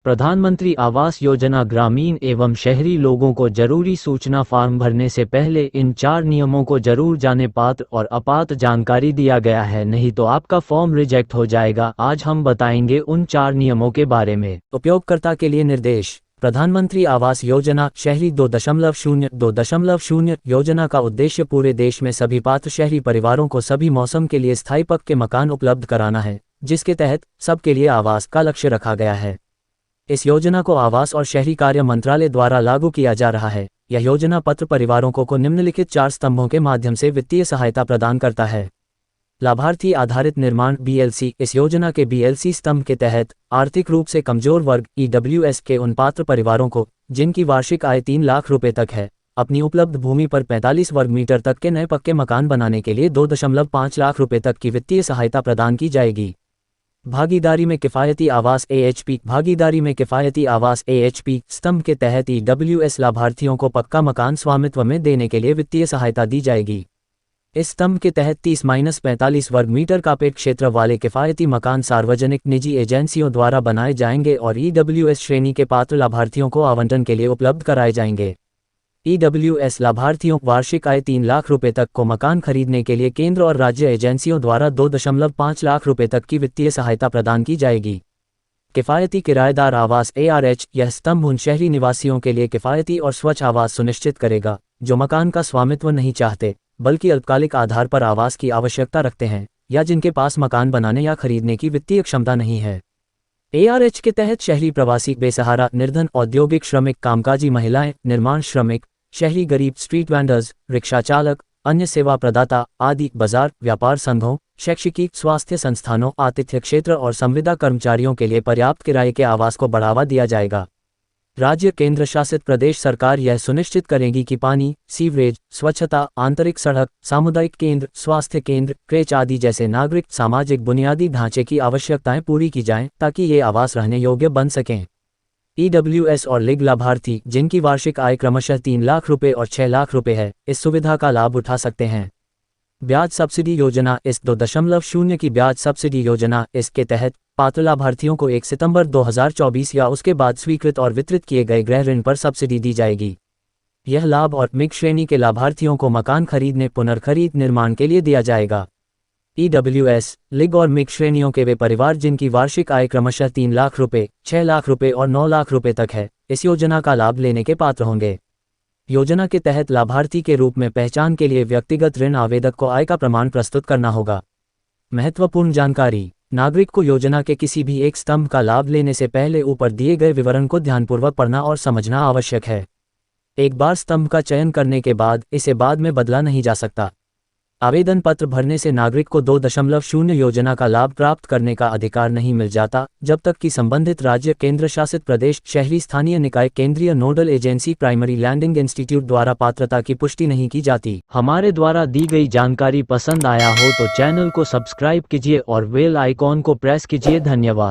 प्रधानमंत्री आवास योजना ग्रामीण एवं शहरी लोगों को जरूरी सूचना फॉर्म भरने से पहले इन 4 नियमों को जरूर जाने। पात्र और अपात्र जानकारी दिया गया है, नहीं तो आपका फॉर्म रिजेक्ट हो जाएगा। आज हम बताएंगे उन 4 नियमों के बारे में। उपयोगकर्ता के लिए निर्देश। प्रधानमंत्री आवास योजना शहरी 2.0 योजना का उद्देश्य पूरे देश में सभी पात्र शहरी परिवारों को सभी मौसम के लिए स्थायी पक्के मकान उपलब्ध कराना है, जिसके तहत सबके लिए आवास का लक्ष्य रखा गया है। इस योजना को आवास और शहरी कार्य मंत्रालय द्वारा लागू किया जा रहा है। यह योजना पात्र परिवारों को निम्नलिखित 4 स्तंभों के माध्यम से वित्तीय सहायता प्रदान करता है। लाभार्थी आधारित निर्माण BLC। इस योजना के BLC स्तंभ के तहत आर्थिक रूप से कमजोर वर्ग EWS के उन पात्र परिवारों को जिनकी वार्षिक आय 3 लाख रुपए तक है, अपनी उपलब्ध भूमि पर 45 वर्ग मीटर तक के नए पक्के मकान बनाने के लिए 2.5 लाख रुपए तक की वित्तीय सहायता प्रदान की जाएगी। भागीदारी में किफ़ायती आवास AHP। भागीदारी में किफ़ायती आवास AHP स्तंभ के तहत EWS लाभार्थियों को पक्का मकान स्वामित्व में देने के लिए वित्तीय सहायता दी जाएगी। इस स्तंभ के तहत 30-45 वर्ग मीटर का पेड़ क्षेत्र वाले किफ़ायती मकान सार्वजनिक निजी एजेंसियों द्वारा बनाए जाएंगे और EWS श्रेणी के पात्र लाभार्थियों को आवंटन के लिए उपलब्ध कराए जाएंगे। EWS लाभार्थियों वार्षिक आय 3 लाख रुपए तक को मकान खरीदने के लिए केंद्र और राज्य एजेंसियों द्वारा 2.5 लाख रुपए तक की वित्तीय सहायता प्रदान की जाएगी। किफ़ायती किराएदार आवास ARH। यह स्तंभ उन शहरी निवासियों के लिए किफ़ायती और स्वच्छ आवास सुनिश्चित करेगा जो मकान का स्वामित्व नहीं चाहते बल्कि अल्पकालिक आधार पर आवास की आवश्यकता रखते हैं या जिनके पास मकान बनाने या खरीदने की वित्तीय क्षमता नहीं है। ARH के तहत शहरी प्रवासी, बेसहारा, निर्धन, औद्योगिक श्रमिक, कामकाजी महिलाएं, निर्माण श्रमिक, शहरी गरीब, स्ट्रीट वेंडर्स, रिक्शा चालक, अन्य सेवा प्रदाता आदि, बाजार, व्यापार संघों, शैक्षिकी, स्वास्थ्य संस्थानों, आतिथ्य क्षेत्र और संविदा कर्मचारियों के लिए पर्याप्त किराए के आवास को बढ़ावा दिया जाएगा। राज्य केंद्र शासित प्रदेश सरकार यह सुनिश्चित करेगी कि पानी, सीवरेज, स्वच्छता, आंतरिक सड़क, सामुदायिक केंद्र, स्वास्थ्य केंद्र, क्रेच आदि जैसे नागरिक सामाजिक बुनियादी ढांचे की आवश्यकताएं पूरी की जाएं ताकि ये आवास रहने योग्य बन सकें। EWS और लिग लाभार्थी जिनकी वार्षिक आय क्रमशः 3 लाख रुपए और 6 लाख रुपए है, इस सुविधा का लाभ उठा सकते हैं। ब्याज सब्सिडी योजना। इस 2.0 की ब्याज सब्सिडी योजना, इसके तहत पात्र लाभार्थियों को 1 सितंबर 2024 या उसके बाद स्वीकृत और वितरित किए गए गृह ऋण पर सब्सिडी दी जाएगी। यह लाभ और मिग श्रेणी के लाभार्थियों को मकान खरीदने, पुनर्खरीद, निर्माण के लिए दिया जाएगा। EWS, लिग और मिग श्रेणियों के वे परिवार जिनकी वार्षिक आय क्रमशः 3 लाख रुपए, 6 लाख रुपए और 9 लाख रुपए तक है, इस योजना का लाभ लेने के पात्र होंगे। योजना के तहत लाभार्थी के रूप में पहचान के लिए व्यक्तिगत ऋण आवेदक को आय का प्रमाण प्रस्तुत करना होगा। महत्वपूर्ण जानकारी। नागरिक को योजना के किसी भी एक स्तंभ का लाभ लेने से पहले ऊपर दिए गए विवरण को ध्यानपूर्वक पढ़ना और समझना आवश्यक है। एक बार स्तंभ का चयन करने के बाद इसे बाद में बदला नहीं जा सकता। आवेदन पत्र भरने से नागरिक को 2.0 योजना का लाभ प्राप्त करने का अधिकार नहीं मिल जाता जब तक कि संबंधित राज्य, केंद्र शासित प्रदेश, शहरी स्थानीय निकाय, केंद्रीय nodal agency, primary lending institute द्वारा पात्रता की पुष्टि नहीं की जाती। हमारे द्वारा दी गई जानकारी पसंद आया हो तो चैनल को सब्सक्राइब कीजिए और बेल आइकॉन को प्रेस कीजिए। धन्यवाद।